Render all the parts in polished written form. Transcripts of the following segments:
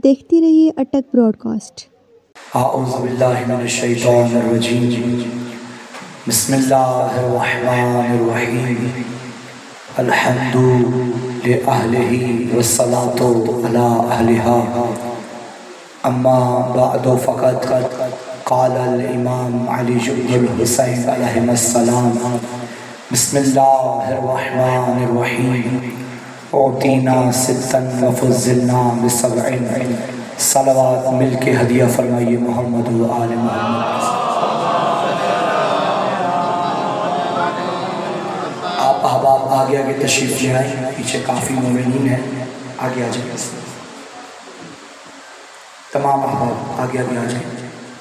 देखती रहिए अटक ब्रॉडकास्ट। औज़ु बिल्लाहि मिनश शैतानिर रजीम। बिस्मिल्लाहिर्रहमानिर रहीम। अल्हम्दु लिअहलिही वस्सलातु अला अहलिहा। अम्मा बअदु फ़क़द क़ालल इमाम अली इब्नुल हुसैन अलैहिस्सलाम। बिस्मिल्लाहिर्रहमानिर रहीम। औतीना सित्तन व फ़ुज़्ज़िलना बिसबइन। सलवात मिल के हदिया फरमाइए मोहम्मद व आले मोहम्मद। आप अहबाब आगे आगे तशरीफ़ ले आए, पीछे काफ़ी मोमिनीन हैं, आगे आ जाए। तमाम अहबाब आगे आगे आ जाए,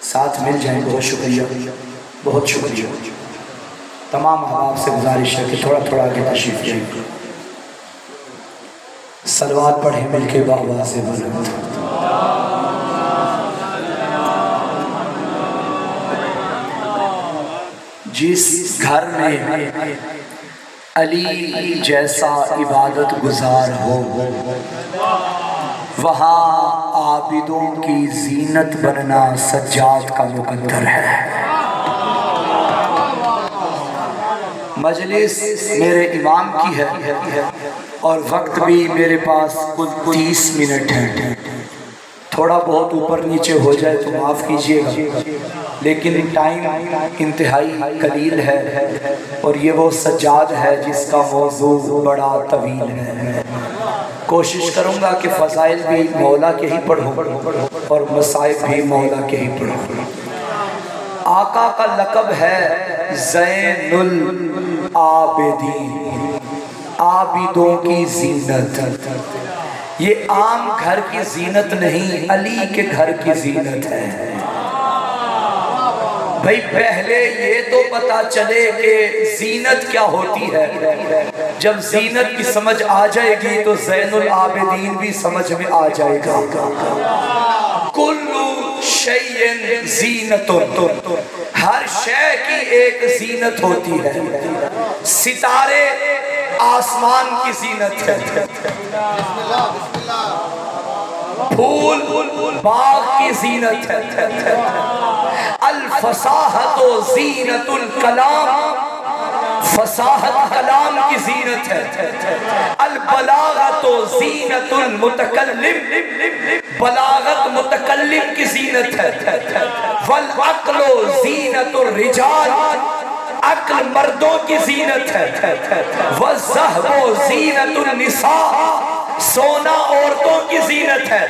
साथ मिल जाए। बहुत शुक्रिया, बहुत शुक्रिया। तमाम अहबाब से गुजारिश है कि थोड़ा थोड़ा आगे तशरीफ़ ले आए। सलवात पढ़े मिल के बाबा से बुलंद। जिस घर में अली जैसा इबादत गुजार हो, वहाँ आबिदों की जीनत बनना सज्जाद का मुकद्दर है। मजलिस मेरे इमाम की है और वक्त भी मेरे पास कुल 30 मिनट है। थोड़ा बहुत ऊपर नीचे हो जाए तो माफ़ कीजिएगा, लेकिन टाइम इंतहाई कलील है और ये वो सज्जाद है जिसका मौजू बड़ा तवील है। कोशिश करूँगा कि फ़ज़ाइल भी मौला के ही पढ़ूँ और मसाइब भी मौला के ही पढ़ूँ। आका का लक़ब है ज़ैनुल आबिदीन, आबिदों की जीनत। ये आम घर की जीनत नहीं, अली के घर की जीनत है। भाई पहले ये तो पता चले कि जीनत क्या होती है। जब जीनत की समझ आ जाएगी तो ज़ैनुल आबिदीन भी समझ में आ जाएगा। कुल्लु शैइन ज़ीनतुन, हर शय की एक जीनत होती है। सितारे आसमान की जीनत है, फूल बाग की जीनत है। अल फसाहतो ज़ीनतुल कलाम, फसाहत कलाम की जीनत है। अल बलागतो ज़ीनतुल मुतकल्लिम, बलागत मुतकल्लिम की जीनत है। वल अक्लो ज़ीनतुर रिजाल, अक्ल मर्दों की जीनत है। वज़्ज़हबो ज़ीनतुन निसा, सोना औरतों की जीनत है।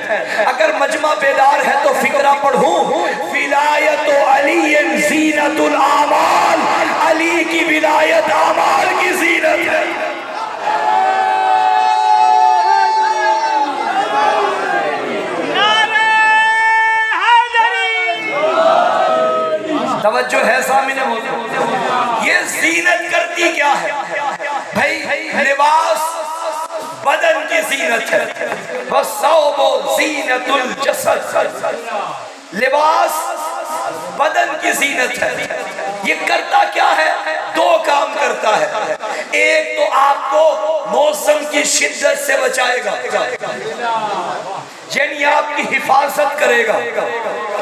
अगर मजमा बेदार है तो फिक्रा पढ़ूं। विलायत अली ज़ीनतुल आमाल, अली की विलायत आमाल की जीनत है। तवज्जो है सामने मौजूद। ये जीनत करती क्या है भाई? लिबास बदन की जीनत है। वस्सौबो ज़ीनतुल जसद, लिबास बदन की जीनत है। ये करता क्या है? दो काम करता है। एक तो आपको मौसम की शिद्दत से बचाएगा, यानी आपकी हिफाजत करेगा।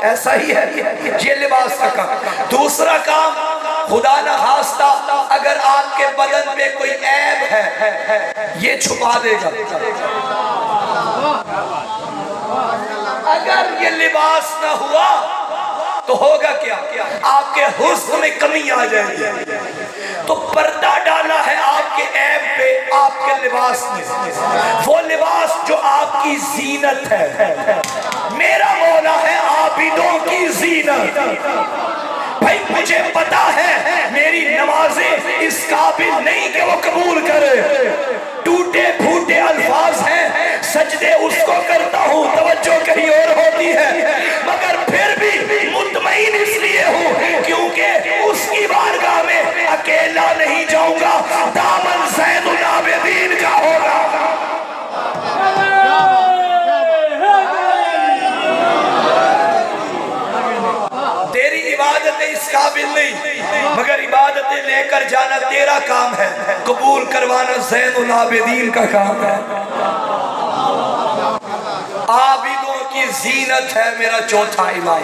ऐसा ही है ये लिबास का काम। दूसरा काम, खुदा न खास्ता अगर आपके बदन पे कोई ऐब है ये छुपा देगा। अगर ये लिबास न हुआ तो होगा क्या? आपके हुस्न में कमी आ जाएगी। तो पर्दा डाला है आपके ऐब पे, आपके लिबास में, वो लिबास जो आपकी जीनत है। मेरा मौला है आबिदों की जीनत। भाई मुझे पता है मेरी नमाजें इस काबिल नहीं कि वो कबूल करे। टूटे फूटे अल्फाज हैं, सजदे उसको करता हूँ, तवज्जो कहीं और होती है, मगर फिर भी मुतमईन इसलिए हूँ क्योंकि उसकी बारगाह में अकेला नहीं जाऊंगा, दामन ज़ैनुल आबिदीन का होगा। तेरी इबादतें इस काबिल नहीं, मगर इबादतें लेकर जाना तेरा काम है, कबूल करवाना ज़ैनुल आबिदीन का काम है। आबिदों की की जीनत है मेरा चौथा इमाम,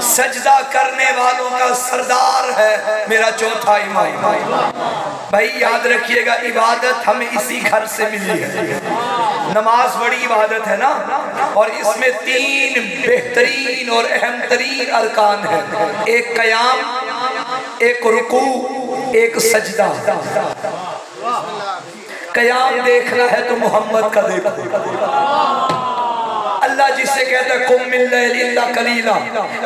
सजदा करने वालों का सरदार है मेरा चौथा इमाम। भाई याद रखिएगा, इबादत हमें इसी घर से मिली है। नमाज बड़ी इबादत है ना, और इसमें 3 बेहतरीन और अहम तरीन अरकान है, एक क़याम, एक रुकू, एक सजदा। क़याम देखना है तो मोहम्मद का देखो। अल्लाह जिससे कहता है कुम मिन लैली इल्ला कलीला,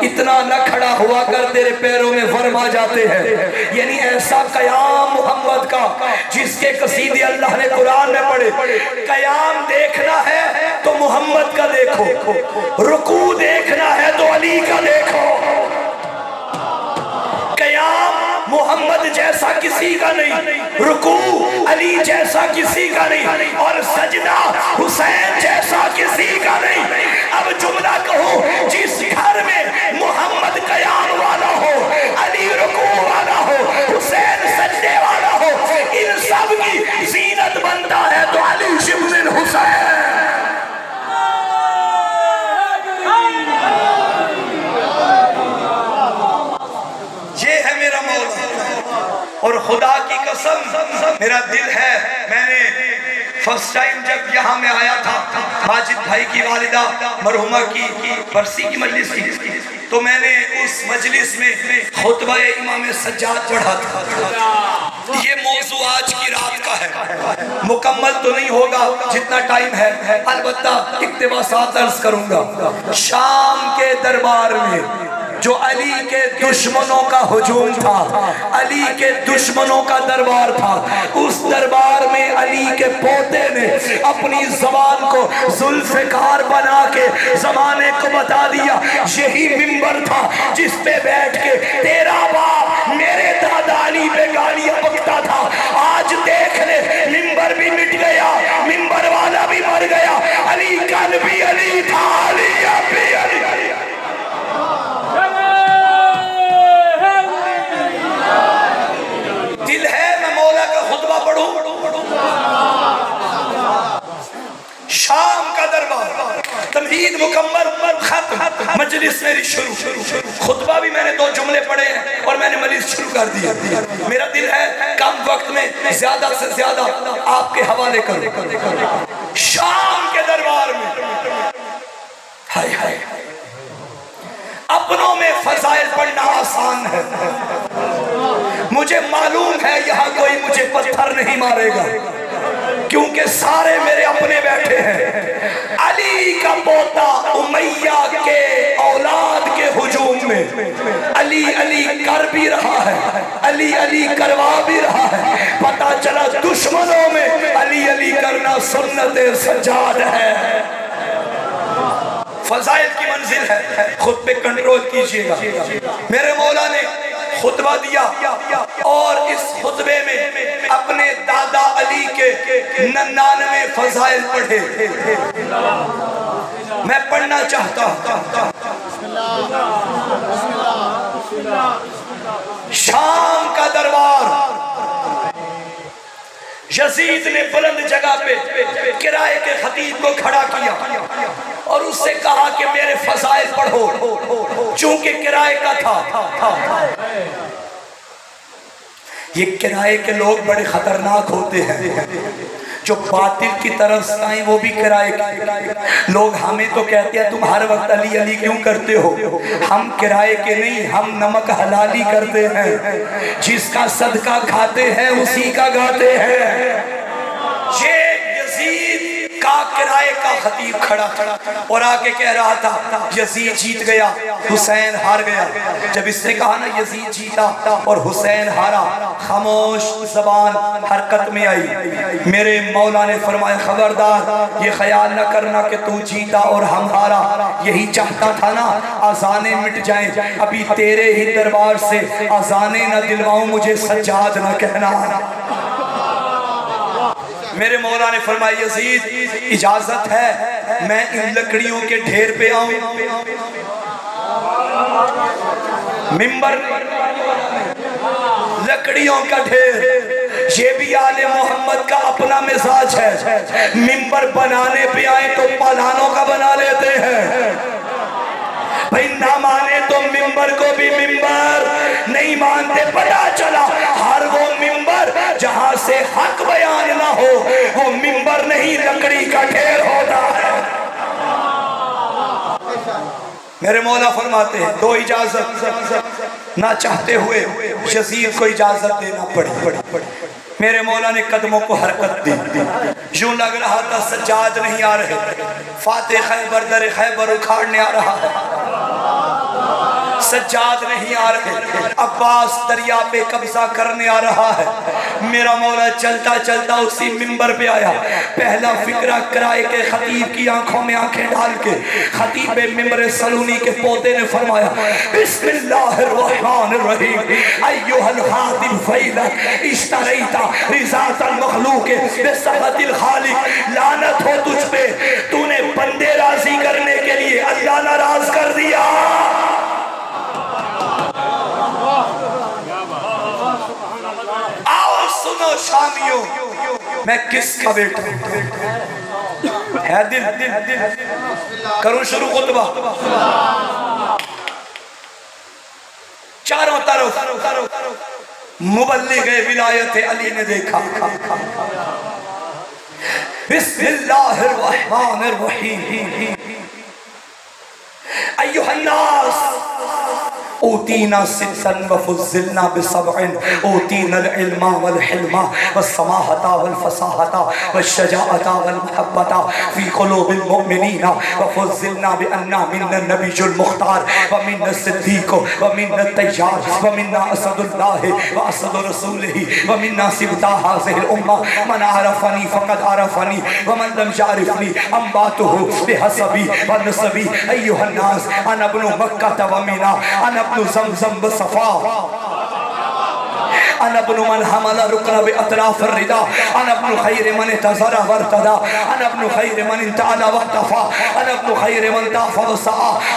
इतना न खड़ा हुआ कर तेरे पैरों में वर्म आ जाते हैं। यानी ऐसा क़याम मोहम्मद का जिसके कसीदे अल्लाह ने कुरान में पढ़े। क़याम देखना है तो मोहम्मद का देखो, रुकू देखना है तो अली का देखो। क़याम मोहम्मद जैसा किसी का नहीं, रुकू अली जैसा किसी का नहीं, और सजदा हुसैन जैसा किसी का नहीं। अब जुमला कहो, जिस घर में मोहम्मद क़याम वाला हो, अली रुकू वाला हो, हुसैन सजदे वाला हो, इन सब की जीनत बनता है तो अली शिब्न हुसैन। ये है मेरा मौला। और खुदा की कसम मेरा दिल है, मैंने फर्स्ट टाइम जब यहाँ में आया था, माजिद भाई की वालिदा मरहुमा की बरसी की मजलिस थी, तो मैंने उस मजलिस में खुतबा इमाम सज्जाद पढ़ा था। ये मौजू आज की रात का है, मुकम्मल तो नहीं होगा जितना टाइम है, अलबत्ता इक्तिबासात अर्ज करूंगा। शाम के दरबार में जो अली के दुश्मनों का हुजूम था, अली के दुश्मनों का दरबार था, उस दरबार में अली के पोते ने अपनी जबान को जुल्फ़िकार बना के जमाने को बता दिया, यही मिंबर था जिस पे बैठ के तेरा बाप मेरे दादा अली पे गालियां बकता था। आज देख ले, मिंबर भी मिट गया, मिंबर वाला भी मर गया, अली कल भी अली था, अली अब भी अली। दिल है मैं मौला का खुतबा पढ़ूं। शाम का दरबार, तमहीद मुकम्मल, खत्म, मजलिस मेरी शुरू। खुतबा भी मैंने 2 जुमले पढ़े हैं और मैंने मजलिस शुरू कर दिया। मेरा दिल है कम वक्त में ज्यादा से ज्यादा आपके हवाले करूं। शाम के दरबार में हाय हाय, अपनों में फजाइल पढ़ना आसान है। मुझे मालूम है यहाँ कोई मुझे पत्थर नहीं मारेगा, क्योंकि सारे मेरे अपने बैठे हैं। अली का पोता उमैया के औलाद के हुजूम में अली अली कर भी रहा है, अली अली करवा भी रहा है। पता चला दुश्मनों में अली अली करना सुन्नत सज्जाद है। फजाइल की मंजिल है, खुद पे कंट्रोल कीजिएगा। मेरे मौला ने खुतबा दिया और इस खुतबे में अपने दादा अली के 99 फजाइल पढ़े। मैं पढ़ना चाहता हूं। शाम का दरबार, यजीद ने बुलंद जगह पे किराए के खतीब को खड़ा किया और उससे कहा कि मेरे फजाइल पढ़ो, चूंकि किराए का था। ये किराए के लोग बड़े खतरनाक होते हैं, जो बातिल की तरफ आए वो भी किराए के लोग। हमें तो कहते हैं तुम हर वक्त अली अली क्यों करते हो? हम किराए के नहीं, हम नमक हलाली करते हैं। जिसका सदका खाते हैं उसी का गाते हैं। ये यजीद का किराए का खतीब खड़ा और आके कह रहा था यजीद जीत गया, हुसैन हार गया। जब इसने कहा ना यजीद जीता और हुसैन हारा, खामोश जबान हरकत में आई। मेरे मौला ने फरमाया खबरदार, ये ख्याल न करना कि तू जीता और हम हारा। यही चाहता था ना अजाने मिट जाएं, अभी तेरे ही दरबार से अजाने न दिलवाऊं, मुझे सज्जाद न कहना। मेरे मौला ने फरमाया यजीद इजाजत है मैं इन लकड़ियों के ढेर पे आऊं? मिंबर लकड़ियों का ढेर, ये भी आले मोहम्मद का अपना मिजाज है। मिंबर बनाने पे आए तो पालानों का बना लेते हैं, ना माने तो मिंबर को भी मिंबर नहीं मानते। पता चला हर वो मिंबर जहां से हक बयान ना हो वो मिंबर नहीं लकड़ी का ढेर होता है। मेरे मौला फरमाते हैं दो इजाजत ना चाहते हुए यजीद को इजाजत देना पड़ी। मेरे मौला ने कदमों को हरकत दी। यूं लग रहा था सज्जाद नहीं आ रहे, फाते खैबर दर खैबर उखाड़ने आ रहा है। सज्जाद नहीं आ रहे, अब्बास दरिया पे कब्जा करने आ रहा है। मेरा मौला चलता चलता उसी मिंबर पे आया। पहला फिक्रा किराए के खतीब की आंखों में आंखें डाल के खतीब मिंबर सलूनी के पोते ने फरमाया बिस्मिल्लाहिर्रहमानिर्रहीम अय्युहल खातिब फैला इश्तरैता रिज़ातल मखलूक बिसखतिल खालिक। लानत हो तुझ पे, तूने बंदे राजी करने के लिए अल्लाह नाराज कर दिया। आओ सुनो शामियों, मैं किसका बेटा है? दिल करूं शुरू खुतबा। चारों तरफ मुबल्लिग़े विलायत अली ने देखा। बिस्मिल्लाहिर्रहमानिर्रहीम अय्युहन्नास ऊतीना सिद्दन व फुज़्ज़िलना बिसबअन ऊतीनल इल्मा वल हिल्मा वस्समाहता वल फसाहता वश्शजाअता वल महब्बता फी क़ुलूबिल मुमिनीना व फुज़्ज़िलना बिअन्ना मिन्नन नबियुल मुख्तार व मिन्ना सिद्दीक़ व मिन्ना तय्यार व मिन्ना असदुल्लाह व असदु रसूलिही व मिन्ना सिबता हाज़िहिल उम्मा मन आरफनी फ़क़द आरफनी व मन लम यारिफनी अम्बातुहु बिहसबी व नसबी अय्युहन्नास अना इब्नु मक्का व मीना अना ज़मज़म बसफ़ा अनब्नु मन हमला रुकना बे अतराफ रिदा अनब्नु खैर मन तज़रा वरतदा अनब्नु खैर मन ताला वतफ़ा अनब्नु खैर मन ताफ़ा वसा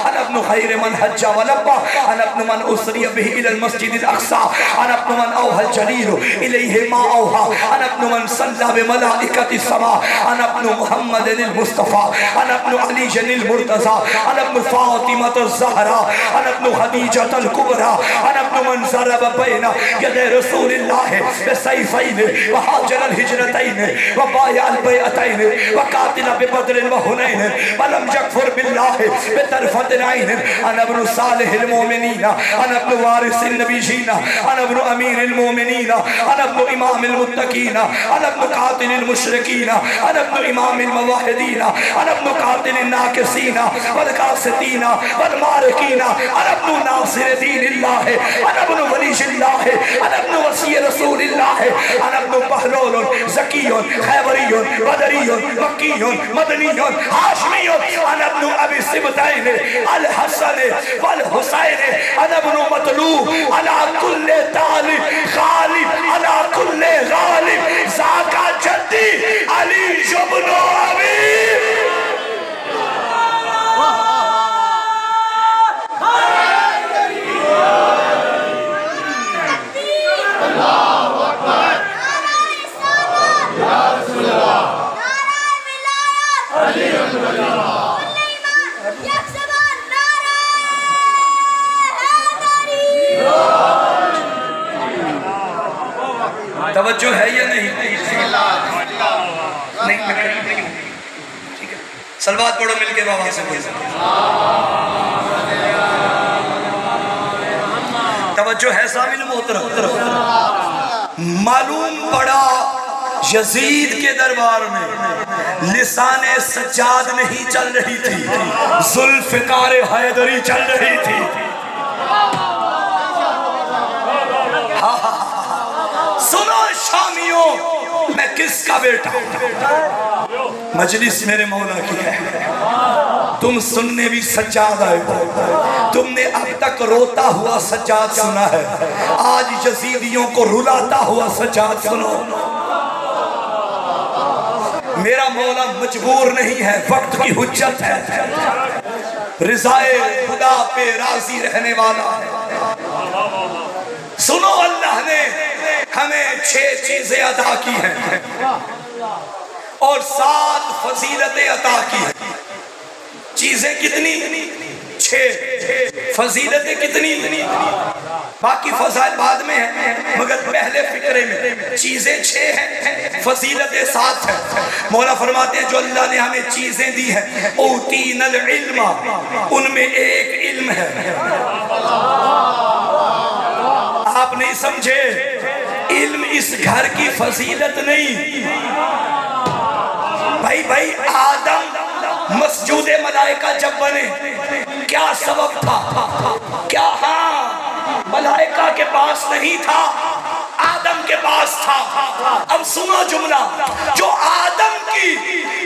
अनब्नु खैर मन हज्जा वलब्बा अनब्नु मन उसरिया बिही इलल मस्जिदिल अक़सा अनब्नु मन औहल जलील इलैहि मा औहा अनब्नु मन सल्ला बि मलाइकतिस समा अनब्नु मुहम्मदिल मुस्तफ़ा अनब्नु अलीजिल मुर्तज़ा अनब्नु फ़ातिमतुज़ ज़हरा अनब्नु खदीजतुल कुबरा अनब्नु मन ज़रब बैना यदे रसूलिल्लाह बिसैफ़ैन व हाजरल हिजरतैन व बायअल बैअतैन व क़ातिल बिबद्र व हुनैन व लम यकफुर बिल्लाह बितरफ़तिल ऐन अना इब्नु सालिहिल मुमिनीन अना इब्नु वारिसिन नबिय्यीन अना इब्नु अमीरिल मुमिनीन अना इब्नु इमामिल मुत्तक़ीन अना इब्नु क़ातिलिल मुशरिकीन अना इब्नु इमामिल मुवाहिदीन अना इब्नु क़ातिलिन नाकिसीन वल क़ासितीन वल मारिकीन अना इब्नु नासिर दीनिल्लाह अना इब्नु वलिय्यिल्लाह अना इब्नु वसी रसूलिल्लाह अना इब्नु बहलोल ज़कियुन खैबरियुन बदरियुन मक्कियुन मदनियुन हाशमियुन अना इब्नु अबी सिबतैन अल हसन वल हुसैन अना इब्नु मतलूब अला कुल्ले तालिब गालिब अला कुल्ले गालिब ज़ाका जद्दी अली इब्नु अबी। तवज्जो है या नहीं? नहीं ठीक है, सलवात पढ़ो मिलके बाबा से। तवज्जो है सामिल मोहतरम। मालूम पड़ा यजीद के दरबार में लिसाने सज्जाद नहीं चल रही थी, जुल्फ़िकार हैदरी चल रही थी। सुनो शामियों, मैं किसका बेटा? मजलिस मेरे मौला की है। तुम सुनने भी सज्जाद आए हो। तुमने अब तक रोता हुआ सज्जाद सुना है, आज यजीदियों को रुलाता हुआ सज्जाद सुनो। मेरा मौला मजबूर नहीं है, वक्त की हुज्जत है, रिज़ाए खुदा पे राजी रहने वाला है। सुनो, अल्लाह ने हमें 6 चीजें अता की हैं और 7 फजीलतें अता की हैं। चीजें कितनी? 6 फजीलतें कितनी, बाकी फजाइल बाद में है, मगर पहले फिक्रे में चीजें 6 हैं, फजीलतें 7 है। मौला फरमाते हैं जो अल्लाह ने हमें चीजें दी है, ऊतीनल इल्मा, उनमें एक इल्म है। आप नहीं समझे, इल्म इस घर की फजीलत नहीं भाई। आदम मस्जूद मलाइका जब बने, क्या सबब था? क्या? हाँ, मलाइका के पास नहीं था, आदम के पास था। अब सुनो जुमला, जो आदम की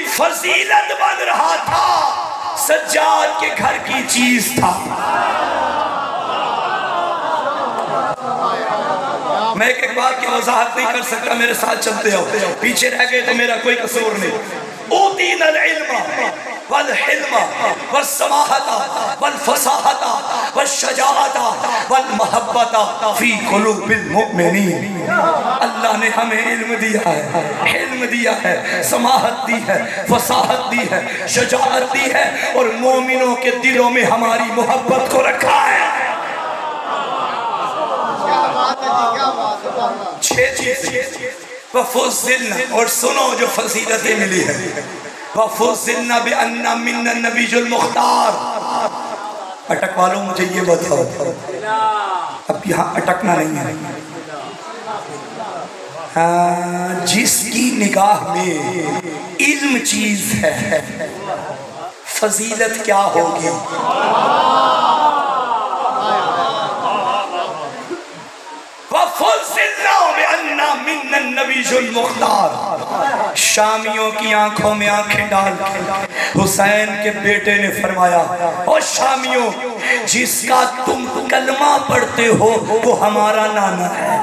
फजीलत बन रहा था, सज्जाद के घर की चीज था। मैं एक बात की वजाहत नहीं कर सकता, मेरे साथ चलते हो, पीछे रह गए तो मेरा कोई कसूर नहीं। ऊतीनल इल्मा वल हिल्मा वल समाहता वल फसाहता वल शजाअता वल महब्बता फी कुलूबिल मुमिनीन। अल्लाह ने हमें इल्म दिया है, हिल्म दिया है, समाहत दी है, फसाहत दी है, शजाअत दी है, और मोमिनों के दिलों में हमारी मोहब्बत को रखा है। 6 चीजें। वफुज़िलना, और सुनो जो फजीलतें मिली है, वफुज़िलना बिअन्ना मिन्ना नबीयुल मुख्तार। अटक वालों मुझे ये बताओ, अब यहाँ अटकना नहीं है। जिसकी निगाह में इल्म चीज है, फजीलत क्या होगी? शामियों की आंखों में आंखें डाल के हुसैन के बेटे ने फरमाया, और शामियों, जिसका तुम कलमा पढ़ते हो वो हमारा नाना है।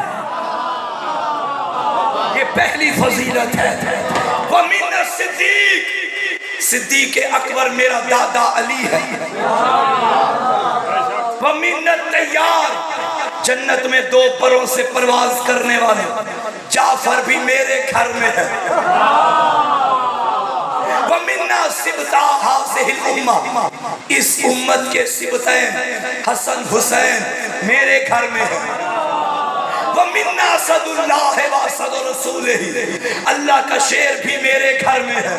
ये पहली फजीलत है। वमिन सिद्दीक, सिद्दीक अकबर मेरा दादा अली है। वमिन तैयार, जन्नत में 2 परों से परवाज करने वाले जाफर भी मेरे घर में है। वमिन्ना सिबता हाज़िहिल उम्मा, इस उम्मत के सिबतैन हसन हुसैन मेरे घर में है। वमिन्ना सदुल्लाह व सदु रसूलिही, अल्लाह का शेर भी मेरे घर में है।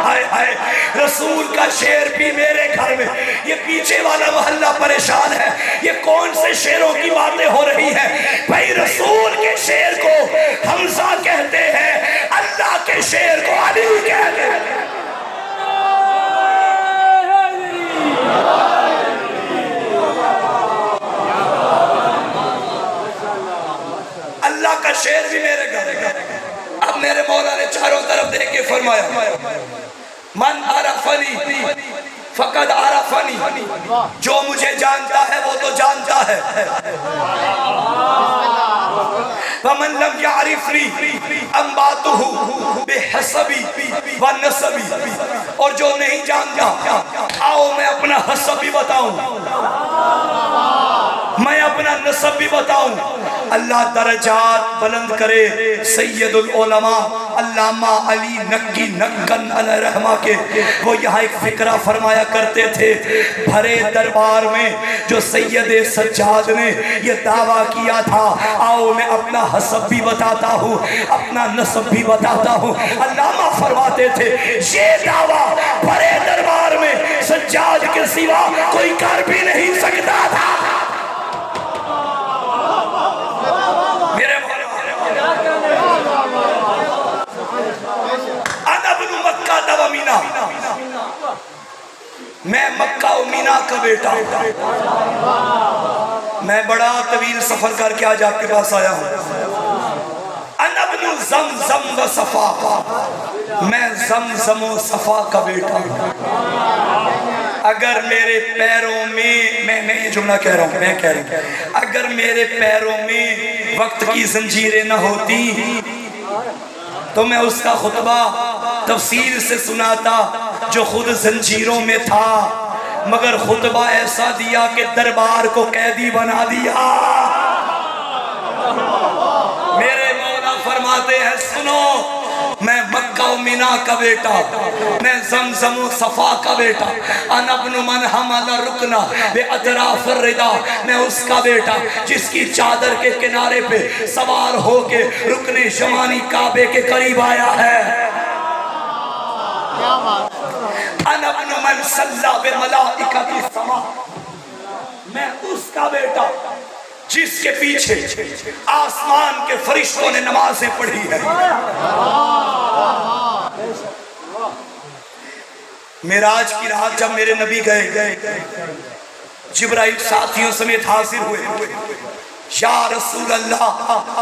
हाय हाय, रसूल का शेर भी मेरे घर में। ये पीछे वाला मोहल्ला परेशान है, ये कौन से शेरों की बातें हो रही है? भाई रसूल के शेर को हमजा कहते हैं, अल्लाह के शेर को अली कहते हैं। अल्लाह का शेर भी मेरे घर है। अब मेरे मौला ने चारों तरफ देख के फरमाया, मन आरफनी फकद आरफनी, जो मुझे जानता है वो तो जानता है। वमन लम यारिफनी अंबातुहु बिहसबी व नसबी, और जो नहीं जानता, आओ मैं अपना हसब भी बताऊं, मैं अपना नसब भी बताऊं। अल्लाह दरजात बुलंद करे सैयदुल उलमा अल्लामा अली नक्की नक्कन अलैहिर्रहमा के। वो यहाँ एक फिक्रा फरमाया करते थे, भरे दरबार में जो सैयद सज्जाद ने ये दावा किया था, आओ मैं अपना हसब भी बताता हूँ, अपना नसब भी बताता हूँ। अल्लामा फरमाते थे, ये दावा भरे दरबार में सज्जाद के सिवा कोई कर भी नहीं सकता था। मैं मक्का और मीना का बेटा, मैं बड़ा तवील सफर करके आज आपके पास आया हूँ। अनबनु ज़मज़म व सफ़ा, मैं ज़मज़म व सफ़ा का बेटा। अगर मेरे पैरों में, मैं ये जुमला कह रहा हूँ, मैं कह रहा हूँ, अगर मेरे पैरों में वक्त की जंजीरें न होती तो मैं उसका खुतबा तफसील से सुनाता जो खुद जंजीरों में था, मगर खुतबा ऐसा दिया कि दरबार को कैदी बना दिया। मेरे मौला फरमाते हैं, सुनो, मैं मक्का और आमिना का बेटा, मैं ज़मज़म सफ़ा का बेटा, अना इब्नु मन हमला रुकना बे अतराफ़ रिदा, मैं उसका बेटा जिसकी चादर के किनारे पे सवार होके रुकने शमानी काबे के करीब आया है। अना इब्नु मन सल्ला बे मलाइकति समा, मैं उसका बेटा जिसके पीछे आसमान के फरिश्तों ने नमाजें पढ़ी है। मेराज की रात जब मेरे नबी गए, जिब्राइल साथियों समेत हाजिर हुए, या रसूल अल्लाह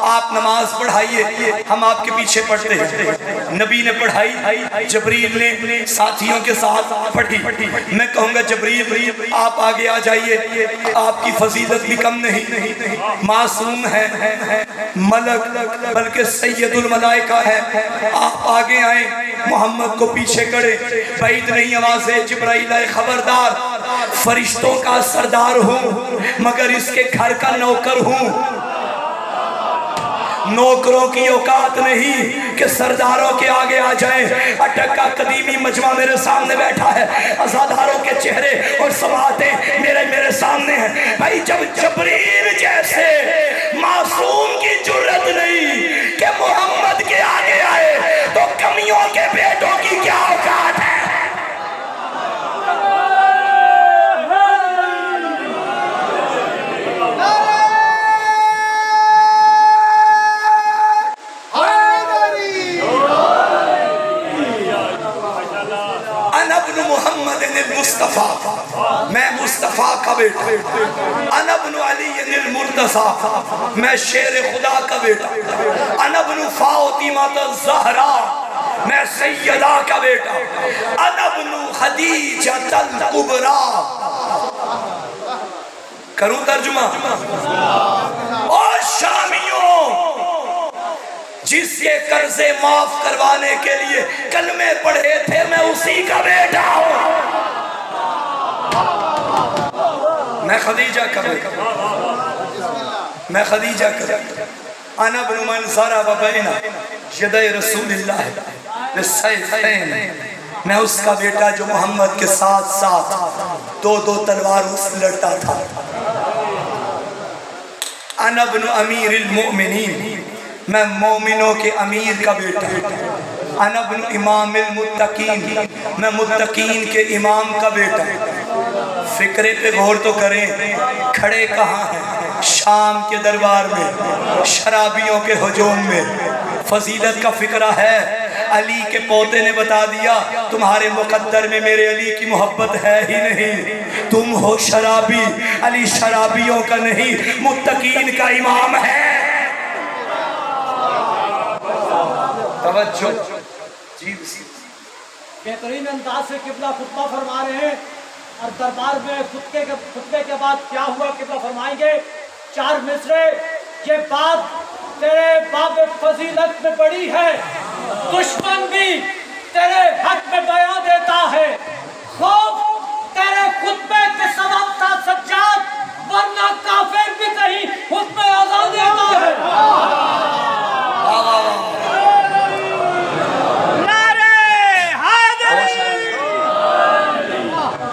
आप नमाज पढ़ाइए, हम आपके पीछे पढ़ते हैं। नबी ने पढ़ाई, जबरील ने साथियों के साथ पढ़ी। मैं कहूँगा जबरील आप आगे आ जाइए, आपकी फजीलत भी कम नहीं, मासूम है, मलक बल्कि सैयदुल मलाइका है, आप आगे आए, मोहम्मद को पीछे करे। बैद नहीं आवाज़े, जिब्राइल आए, खबरदार फरिश्तों का सरदार हूँ मगर इसके घर का नौकर हूँ। नौकरों की औकात नहीं कि सरदारों के आगे आ जाए। अटक का कदीमी मजमा मेरे सामने बैठा है, अज़ादारों के चेहरे और समातें मेरे सामने हैं। भाई जब जबरील जैसे मासूम की जुर्रत नहीं कि मोहम्मद के आगे आए, तो कमियों के बेटों की क्या औकात है। मुस्तफ़ा, मैं मुस्तफ़ा का बेटा, अना इब्नु अली मुर्तज़ा, मैं शेर खुदा का बेटा, अना इब्नु फातिमा ज़हरा, मैं सैयदा का बेटा, अना इब्नु खदीजा कुबरा। करूं तर्जुमा? और शामियों, जिसके कर्जे माफ करवाने के लिए कलमे पढ़े थे, मैं उसी का बेटा हूं। मैं खदीजा का बेटा, मैं खदीजा का बेटा। अना इब्नु मन ज़रब बैना यदै रसूलिल्लाह बिस्सैफ़ैन, मैं उसका बेटा जो मोहम्मद के साथ साथ दो तलवारों से लड़ता था। अना इब्नु अमीरिल मोमिनीन, मैं मोमिनों के अमीर का बेटा। अना इब्नु इमामिल मुत्तकीन, मैं मुत्तकीन के इमाम का बेटा। फिक्रे पे गौर तो करें, खड़े कहाँ हैं? शाम के दरबार में, शराबियों के हुजूम में। फजीलत का फिक्रा है, अली के पोते ने बता दिया तुम्हारे मुकद्दर में मेरे अली की मोहब्बत है ही नहीं, तुम हो शराबी। अली शराबियों का नहीं, मुत्तकीन का इमाम है। तवज्जो जी, बेहतरीन अंदाज से किबला खुतबा फरमा रहे हैं और दरबार में खुतबे के बाद क्या हुआ किबला फरमाएंगे। 4 मिसरे, ये बात तेरे बाब फजीलत में बड़ी है, दुश्मन भी तेरे हक में बयान देता है। खौफ तेरे खुतबे के सबब था सज्जाद, वरना काफिर भी कहीं खुतबे आजाद देता है।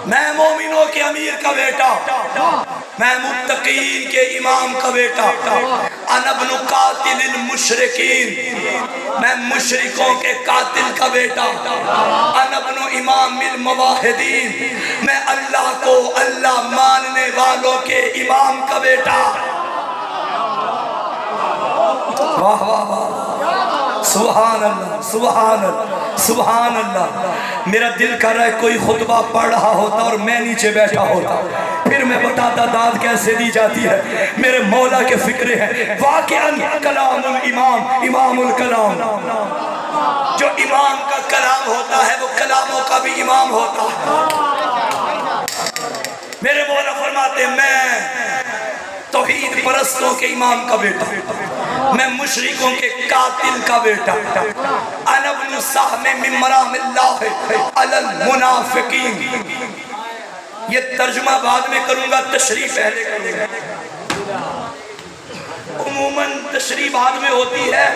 मैं मोमिनों के अमीर का बेटा, मैं मुत्तकीन के इमाम का बेटा। अना इब्नु कातिलिल मुशरिकीन, मैं मुशरिकों के कातिल का बेटा। अना इब्नु इमामिल मुवाहिदीन, मैं अल्लाह को अल्लाह मानने वालों के इमाम का बेटा। वाह वाह वाह, सुभान अल्लाह, सुभान अल्लाह, सुभान अल्लाह। मेरा दिल कर रहा है कोई खुतबा पढ़ रहा होता और मैं नीचे बैठा होता, फिर मैं बताता दाद कैसे दी जाती है। मेरे मौला के फिक्रे हैं। वाक़िअन कलामुल इमाम इमामुल कलाम, जो इमाम का कलाम होता है वो कलामों का भी इमाम होता है। मेरे मौला फरमाते मैं तौहीद परस्तों के इमाम का बेटा, मैं मुशरिकों के कातिल का बेटा। अना इब्नु साहमे मिन मरामिल्लाह अलल मुनाफिकीन। ये तर्जुमा बाद में करूंगा, तशरीह पहले करूंगा। उमूमन तशरीह बाद में होती है,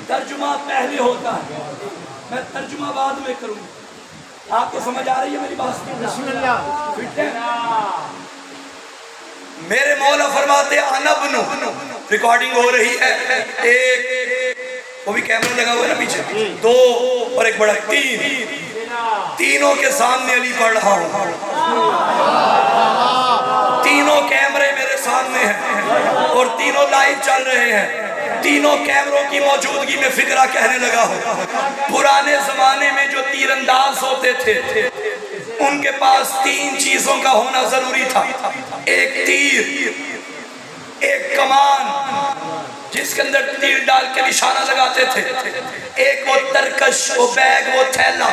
तर्जुमा पहले होता है। मैं तर्जुमा बाद में करूंगा। आपको समझ आ रही है मेरी बात? मेरे मौला फरमाते अनबनु, रिकॉर्डिंग हो रही है, एक वो भी कैमरा लगा हुआ है ना पीछे, 2 और एक बड़ा 3, तीनों के सामने अली पढ़ रहा हूं। तीनों कैमरे मेरे सामने हैं और तीनों लाइव चल रहे हैं। तीनों कैमरों की मौजूदगी में फिक्रा कहने लगा हूं। पुराने जमाने में जो तीरंदाज होते थे उनके पास 3 चीजों का होना जरूरी था। एक तीर, एक कमान जिसके अंदर तीर डाल के निशाना लगाते थे, एक वो तरकश, वो बैग, वो थैला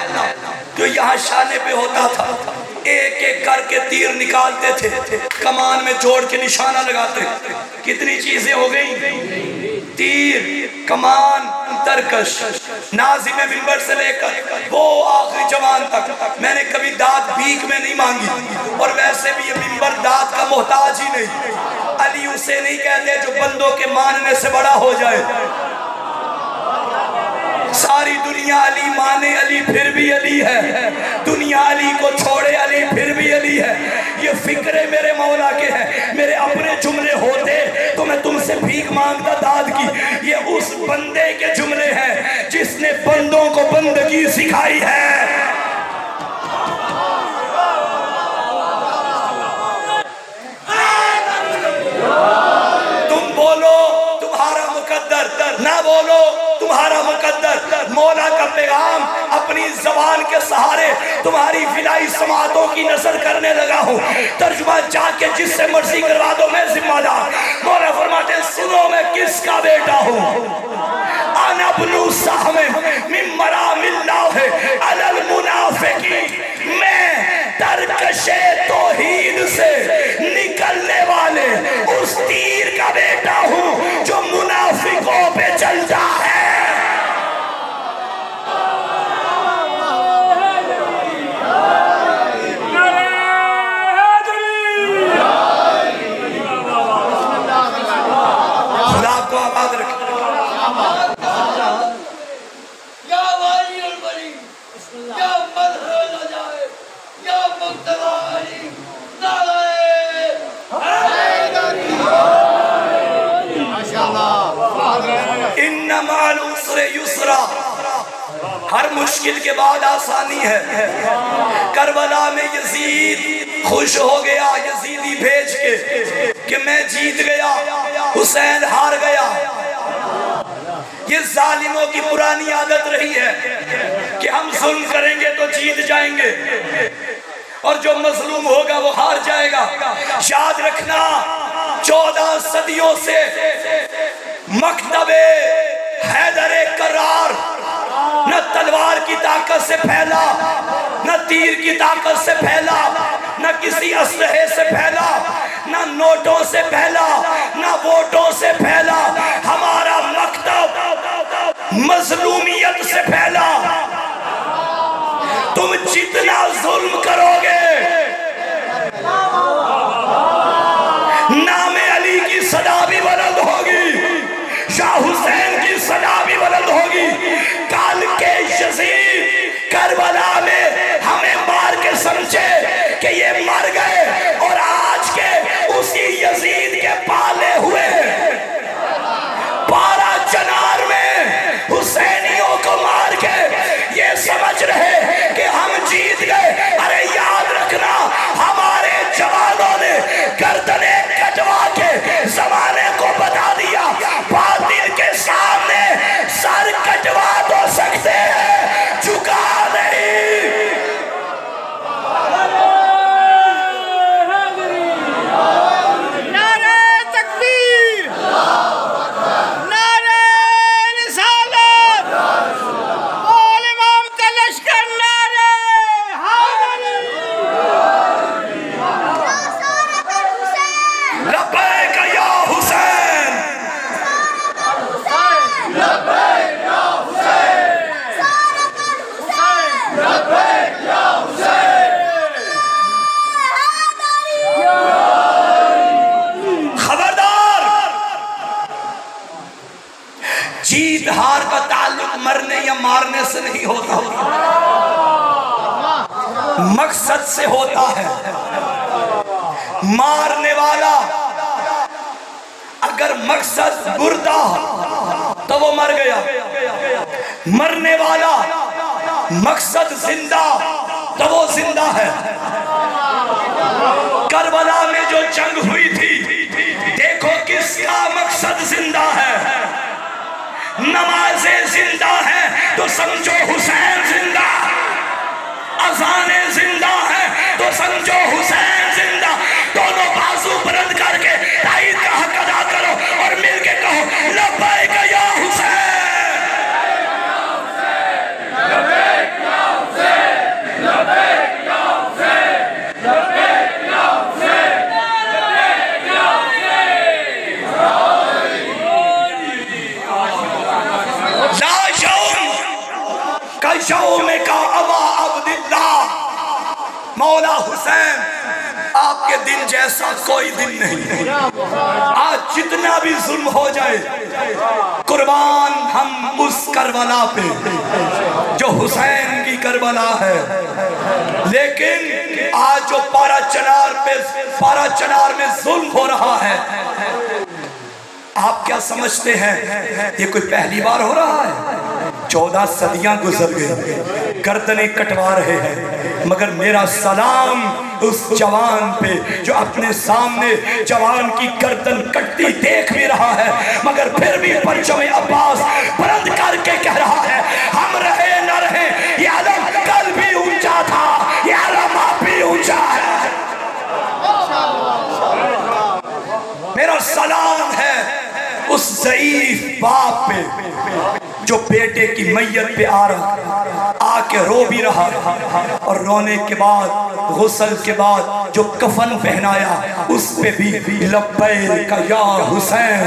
जो यहाँ शाने पे होता था। एक एक करके तीर निकालते थे, कमान में जोड़ के निशाना लगाते। कितनी चीजें हो गई? तीर, कमान, तरकश। नाज़िम मिंबर से लेकर वो आखिरी जवान तक मैंने कभी दाद भीख में नहीं मांगी, और वैसे भी ये मिंबर दाद का मोहताज ही नहीं। अली उसे नहीं कहते जो बंदों के मानने से बड़ा हो जाए। सारी दुनिया अली माने, अली फिर भी अली है। दुनिया अली को छोड़े, अली फिर भी अली है। ये फिक्रे मेरे मौला के हैं। मेरे अपने जुमले होते तो मैं तुमसे भीख मांगता दाद की। ये उस बंदे के जुमले हैं जिसने बंदों को बंदगी सिखाई है। तुम बोलो तुम्हारा मुकद्दर, ना बोलो तुम्हारा मुकद्दर। मौला का पैगाम अपनी जबान के सहारे तुम्हारी फिलाई समातों की नजर करने लगा हूँ। तर्जुमा जाके जिससे मर्जी करवा दो, मैं जिम्मेदार। मौला फरमाते सुनो मैं किसका बेटा हूँ। अनबनु साहमे मिम्मरा मिल्लाह अलल मुनाफिकी, मैं तरकशे तौहीद से निकलने वाले उस तीर का बेटा हूँ जो मुनाफिकों पे चलता है। हर मुश्किल के बाद आसानी है। करबला में यजीद खुश हो गया, यजीदी भेज के कि मैं जीत गया, हुसैन हार गया। ये जालिमों की पुरानी आदत रही है कि हम जुल्म करेंगे तो जीत जाएंगे और जो मजलूम होगा वो हार जाएगा। याद रखना 14 सदियों से मकतबे हैदरे करार न तलवार की ताकत से फैला, न तीर की ताकत से फैला, न किसी असलहे से फैला, न नोटों से फैला, न वोटों से फैला। हमारा मकतब मजलूमियत से फैला। तुम जितना जुल्म करोगे नामे अली की सदा भी बुलंद होगी, शाह हुसैन की सदा भी बुलंद होगी। काल के यजीद करबला में हमें मार के समझे कि ये मर गए, और आज के उसी यजीद के पाले हुए 12 चनार में हुसैनियों को मार के ये समझ रहे कि हम जीत गए। अरे याद रखना हमारे जवानों ने गर्दने कटवा के जमाने को बता दिया, बातिल के सामने सर कटवा तो सकते हैं, झुका नहीं। जीत हार का ताल्लुक मरने या मारने से नहीं होता, मकसद से होता है। मारने वाला अगर मकसद मुर्दा तो वो मर गया, मरने वाला मकसद जिंदा तो वो जिंदा है। करबला में जो जंग हुई थी, देखो किसका मकसद जिंदा है। नमाज़े जिंदा है तो समझो हुसैन जिंदा, अज़ाने जिंदा है तो समझो हुसैन जिंदा। दोनों बाजू बुलंद करके ताईद का हक अदा करो और मिलके कहो लब्बैक या हुसैन, लब्बैक या हुसैन, लब्बैक या हुसैन, लब्बैक या हुसैन, लब्बैक या हुसैन। ला यौम का यौम का अबा अब्दुल्लाह, मौला हुसैन आपके दिन जैसा कोई दिन नहीं। आज जितना भी जुल्म हो जाए, कुर्बान हम उस करबला पे जो हुसैन की करबला है। लेकिन आज जो पारा चनार में जुल्म हो रहा है, आप क्या समझते हैं ये कोई पहली बार हो रहा है? 14 सदियां गुजर गई, गर्दनें कटवा रहे हैं, मगर मेरा सलाम उस जवान पे जो अपने सामने जवान की गर्दन कटती देख भी रहा है, मगर फिर भी परचम अब्बास बुलंद करके कह रहा है हम रहे न रहे, ये आलम कल भी ऊंचा था, ये आलम अब भी ऊंचा है। मेरा सलाम है उस ज़ईफ बाप पे जो बेटे की मैयत पे आके रो भी रहा, और रोने के बाद गुस्ल के बाद जो कफन पहनाया उस पे भी लब्बैक या हुसैन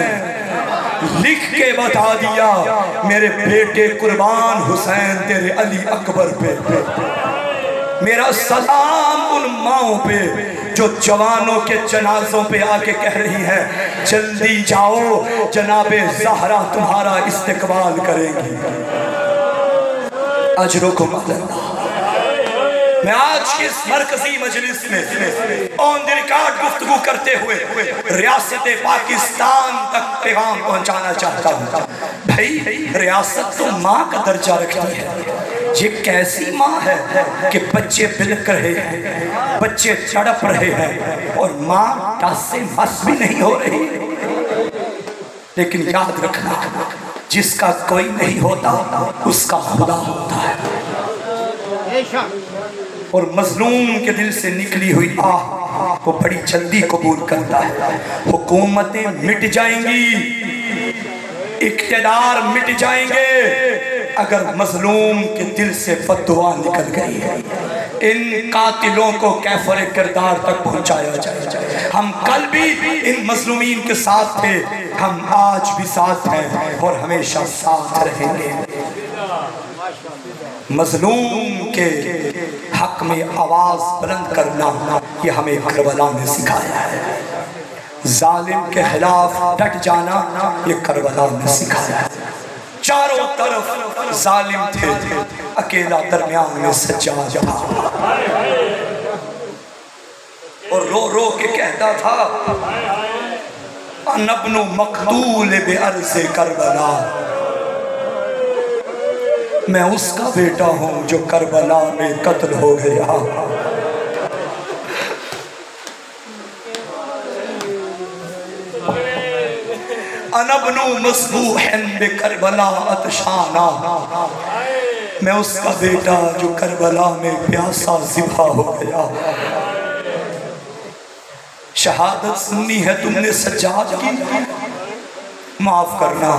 लिख के बता दिया, मेरे बेटे कुर्बान हुसैन तेरे अली अकबर पे। मेरा सलाम उन माओं पे जो जवानों के जनाजों पे आके कह रही है जल्दी जाओ, जनाबे ज़हरा तुम्हारा इस्तकबाल करेंगी। अजरुकुम अल्लाह। मैं आज की इस मरकजी मजलिस में ऑन द रिकॉर्ड गुफ्तगू करते हुए रियासत पाकिस्तान तक पैगाम पहुंचाना चाहता हूँ। भाई, रियासत तो माँ का दर्जा रखती है। ये कैसी माँ है कि बच्चे बिलक रहे हैं, बच्चे तड़प रहे हैं और माँ टस से मस भी नहीं हो रही। लेकिन याद रखना, जिसका कोई नहीं होता उसका खुदा होता है, और मजलूम के दिल से निकली हुई आह को बड़ी जल्दी कबूल करता है। हुकूमतें मिट जाएंगी, इक़्तिदार मिट जाएंगे, अगर मजलूम के दिल से बद्दुआ निकल गई है। इन कातिलों को कैफर किरदार तक पहुंचाया जाए। हम कल भी इन मजलूमीन के साथ थे, हम आज भी साथ हैं और हमेशा साथ रहेंगे। मजलूम के हक में आवाज बुलंद करना ये हमें करबला ने सिखाया है। जालिम के खिलाफ डट जाना ये करबला ने सिखाया है। चारों तरफ जालिम थे, अकेला दरमियान में सज्जाद था, और रो रो के कहता था अनबनु मकतूल बे अर्ज़े करबला, मैं उसका बेटा हूँ जो करबला में कत्ल हो गया। अनबनु मस्बूहन बे करबला अतशाना, मैं उसका बेटा जो करबला में प्यासा ज़िबा हो गया। शहादत सुननी है तुमने सज्जाद की, माफ करना।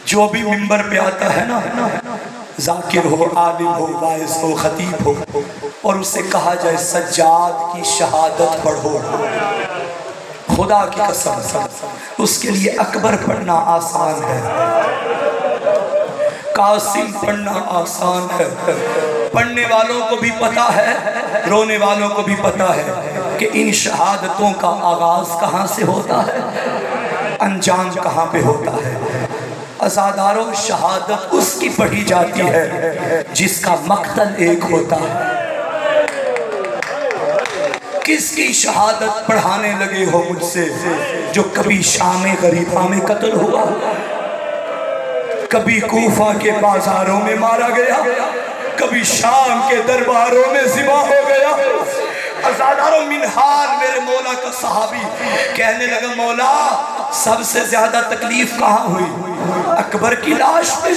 जो भी मिंबर पे आता है ना, जाकिर हो, आलिम हो, वाइज हो, खतीब हो, और उससे कहा जाए सज्जाद की शहादत पढ़ो, खुदा की कसम उसके लिए अकबर पढ़ना आसान है, कासिम पढ़ना आसान है। पढ़ने वालों को भी पता है, रोने वालों को भी पता है कि इन शहादतों का आगाज कहाँ से होता है, अंजाम कहाँ पे होता है। अज़ादारों, शहादत उसकी पढ़ी जाती है जिसका मकतल एक होता है। किसकी शहादत पढ़ाने लगे हो मुझसे? जो कभी शाम गरीबा में कत्ल हुआ, कभी कूफा के बाजारों में मारा गया, कभी शाम के दरबारों में ज़िबा हो गया। अज़ादारों, मिनहाल मेरे मौला का सहाबी कहने लगा, मौला सबसे ज्यादा तकलीफ कहाँ हुई? अकबर की लाश पे?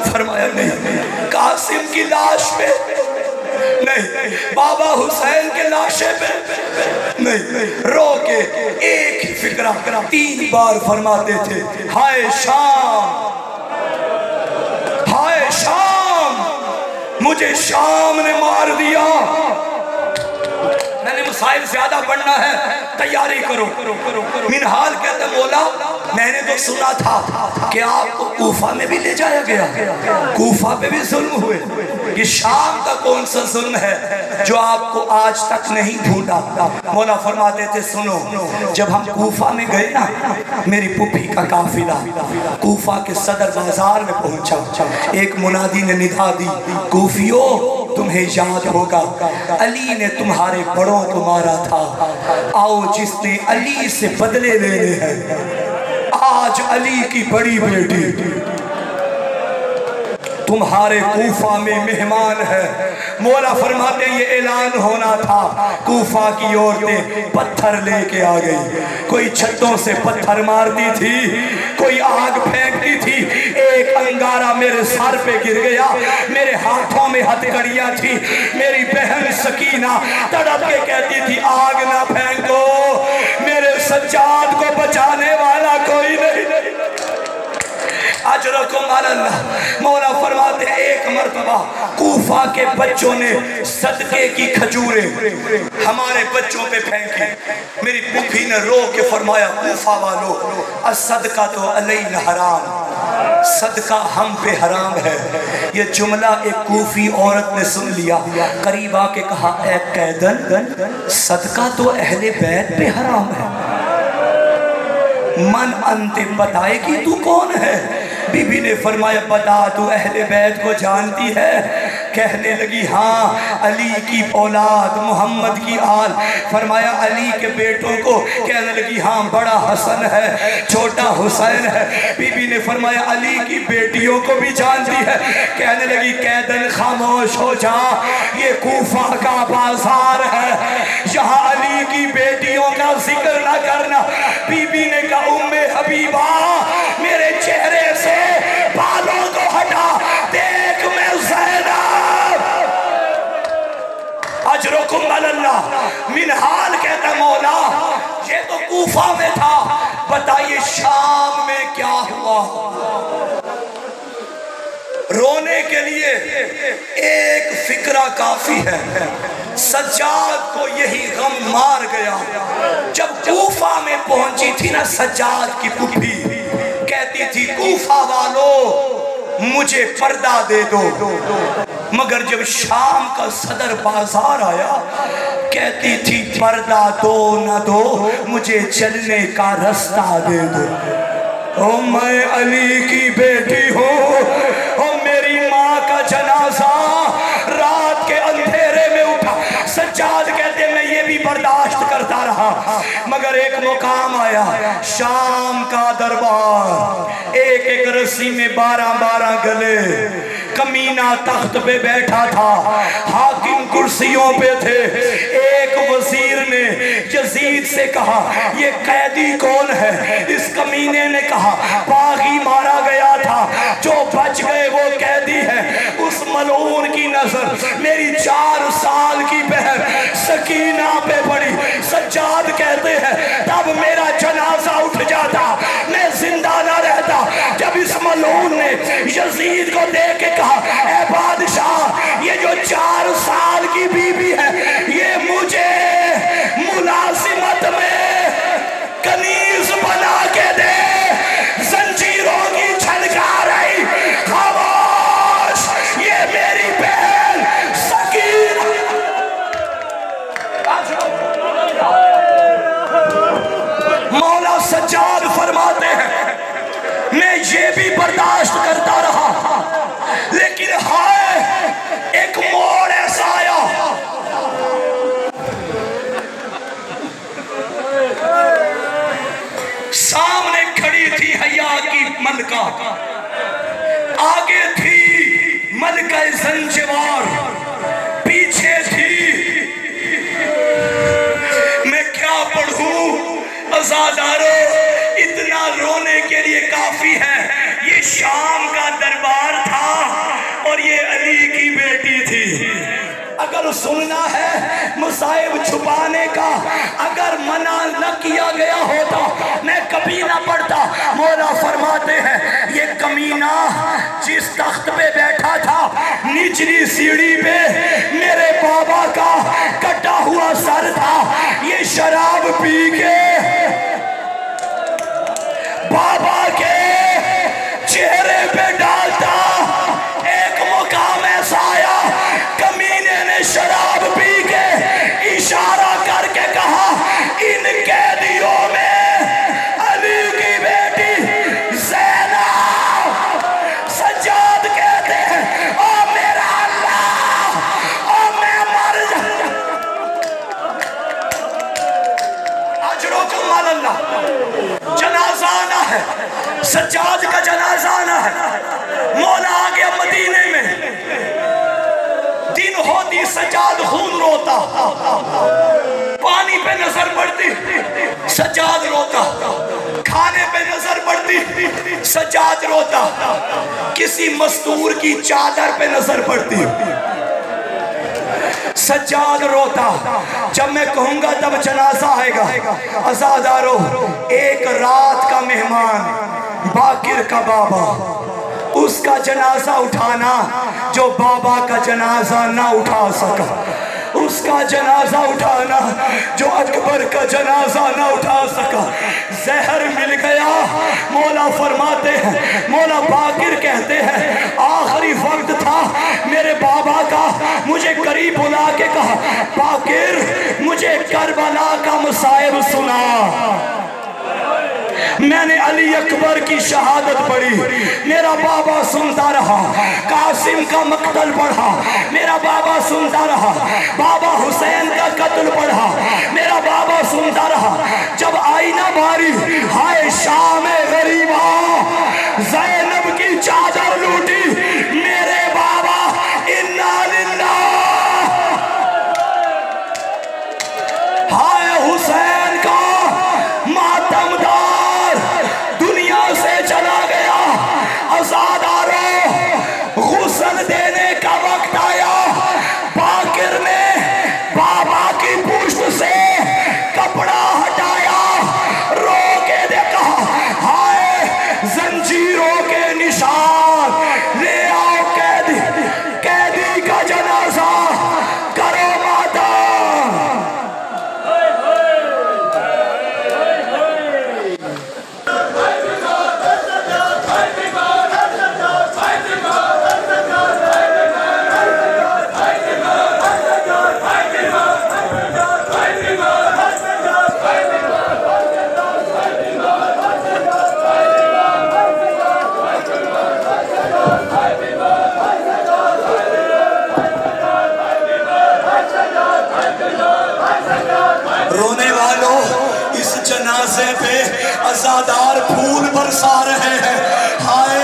फरमाया नहीं। कासिम की लाश पे? नहीं। बाबा हुसैन के लाशे पे? नहीं। रो के एक ही फिक्रा 3 बार फरमाते थे, हाय शाम, हाय शाम, मुझे शाम ने मार दिया। मैंने मसाइल ज्यादा पढ़ना है, तैयारी करो। मिनहाल कहते, मौला मैंने तो सुना था कि आपको कूफा में भी ले जाया गया, कूफा पे भी जुल्म हुए। ये शाम का कौन सा जुल्म है जो आपको आज तक नहीं ढूंढा? मौला फरमाते थे, सुनो, जब हम कूफा में गए ना, मेरी पुप्पी का काफिला कूफा के सदर बाजार में पहुंचा। एक मुनादी ने निदा दी, कूफियो तुम्हें याद होगा अली ने तुम्हारे बड़ों को मारा था, आओ जिसने अली से बदले लेने हैं। आज अली की बड़ी बेटी तुम्हारे कूफा में मेहमान है। मौला फरमाते ये ऐलान होना था, कूफा की औरतें पत्थर लेके आ गई। कोई छतों से पत्थर मारती थी, कोई आग फेंकती थी। एक अंगारा मेरे सर पे गिर गया, मेरे हाथों में हथकड़ियां थी। मेरी बहन सकीना तड़प के कहती थी, आग ना फेंको, मेरे सज्जाद को बचाने वाला कोई नहीं। अजरकुम अल्लाह। मौला फरमाते एक मर्तबा कूफा के बच्चों ने सदके की खजूरें हमारे बच्चों पे फेंकी। मेरी पुप्पी ने रो के फरमाया, कूफा वालों, असदका तो अलैना हराम, सदका हम पे हराम है। ये जुमला एक कूफी औरत ने सुन लिया, करीब आके कहा, ए कैदन, सदका तो अहले बैत पे हराम है। मन अंतिम बताएगी तू कौन है? बीबी ने फरमाया, बता तू अहले बैत को जानती है? कहने लगी, हाँ, अली की औलाद, मोहम्मद की आल। फरमाया, अली के बेटों को? कहने लगी, हाँ, बड़ा हसन है, छोटा हुसैन है। बीबी ने फरमाया, अली की बेटियों को भी जानती है? कहने लगी, कैदन खामोश हो जा, ये कूफा का बाजार है, यहाँ अली की बेटियों का जिक्र न करना। बीबी ने कहा, उम्मे हबीबा, मेरे चेहरे से बालों को हटा, देख मैं ज़ैनब। अजरुकुम अल्लाह। मिनहाल कहता, मौला ये तो कूफा में था, बताइए शाम में क्या हुआ? रोने के लिए एक फिक्रा काफी है। सज्जाद को यही गम मार गया। जब कूफा में पहुंची थी ना सज्जाद की पुप्पी, कहती थी, कूफा वालों मुझे पर्दा दे दो। मगर जब शाम का सदर बाजार आया, कहती थी, पर्दा दो न दो, मुझे चलने का रास्ता दे दो। ओ मैं अली की बेटी हूँ, ओ मेरी माँ का जनाजा रात के अंधेरे में उठा। सज्जाद कहते, मैं ये भी बर्दाश्त करता रहा, मगर एक मुकाम आया, शाम का दरबार, एक एक रस्सी में 12-12 गले, कमीना तख्त पे बैठा था, हाकिम कुर्सियों पे थे। एक वजीर ने यजीद से कहा, ये कैदी कौन है? इस कमीने ने कहा, बागी मारा गया था, जो बच गए वो कैदी है। उस मलऊन की नजर मेरी 4 साल की बहन सकीना पे पड़ी। सज्जाद कहते हैं, तब मेरा जनाजा उठ जाता, मैं जिंदा ना रहता। जब इस मलऊन ने यजीद को देख के कहा, ए बादशाह, ये जो 4 साल की बीबी है, ये मुझे मुलाजिमत में कनीज बना के दे, जंजीरों की छलका रही, खामोश, ये मेरी बहन सकीना। मौला सज्जाद फरमाते हैं, मैं ये भी अज़ादारों, इतना रोने के लिए काफी है। ये शाम का दरबार था और ये अली की बेटी थी। अगर सुनना है मुसाइब छुपाने का, अगर मना न किया गया होता मैं कभी ना पढ़ता। मौला फरमाते हैं ये कमीना जिस तख्त पे बैठा था, निचली सीढ़ी पे मेरे बाबा का कटा हुआ सर था। ये शराब पी के बाबा के चेहरे पे डालता। एक मुकाम ऐसा आया, कमीने ने शराब पी के इशारा करके कहा, इन कैदियों में अली की बेटी ज़ैनब। सज्जाद कहते हैं ओ मेरा अल्लाह, ओ मैं मर जा। अजरो को मालल्लाह, जनाजा आना है, सज्जाद का जनाजा आना है। मौला आ गया मदीने में, दिन होती सज्जाद खून रोता, पानी पे नजर पड़ती सज्जाद रोता, खाने पे नजर पड़ती सज्जाद रोता, किसी मस्तूर की चादर पे नजर पड़ती सज्जाद रोता। जब मैं कहूंगा तब जनाजा आएगा। अज़ादारों, एक रात का मेहमान बाकिर का बाबा, उसका जनाजा उठाना जो बाबा का जनाजा ना उठा सका, उसका जनाजा उठाना जो अकबर का जनाजा ना उठा सका। जहर मिल गया। मौला फरमाते हैं, मौला बाकिर कहते हैं आखिरी वक्त था मेरे बाबा का, मुझे करीब बुला के कहा, बाकिर मुझे करबला का मुसाइब सुना। मैंने अली अकबर की शहादत पढ़ी, मेरा बाबा सुनता रहा। कासिम का मकतल पढ़ा, मेरा बाबा सुनता रहा। बाबा हुसैन का कत्ल पढ़ा, मेरा बाबा सुनता रहा। जब आई ना बारी, हाय शाम गरीबा, ज़ैनब की चादर लूटी मेरे बाबा, इन्ना लिल्लाह। हाय हुसैन का मातमदार दुनिया से चला गया। अज़ादारों, गुस्ल देने का वक्त आया। बाकिर ने बाबा की पुष्ट से कपड़ा हटाया, रो के देखा, हाय जंजीरों के निशान, ले आओ कैदी, कैदी का जनाजा करो माता। रोने वालों, इस जनाजे पे अज़ादार फूल बरसा रहे हैं। हाय,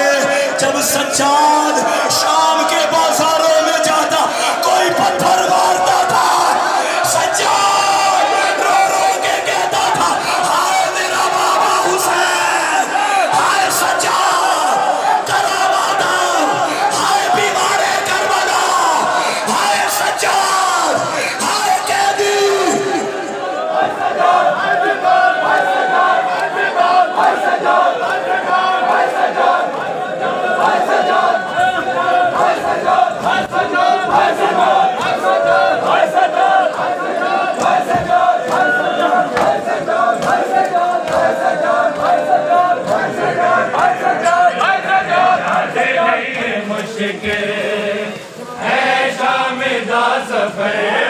जब सज्जाद शाम के बाजारों में जाता, कोई पत्थर मारता था, सज्जाद रो रो के कहता था, हाय मेरा बाबा हुसैन, हाय सज्जाद करामात, हाय बीमारे करबला, हाय सज्जाद, हाय कैदी। मुश्किल है शाम दा सफर।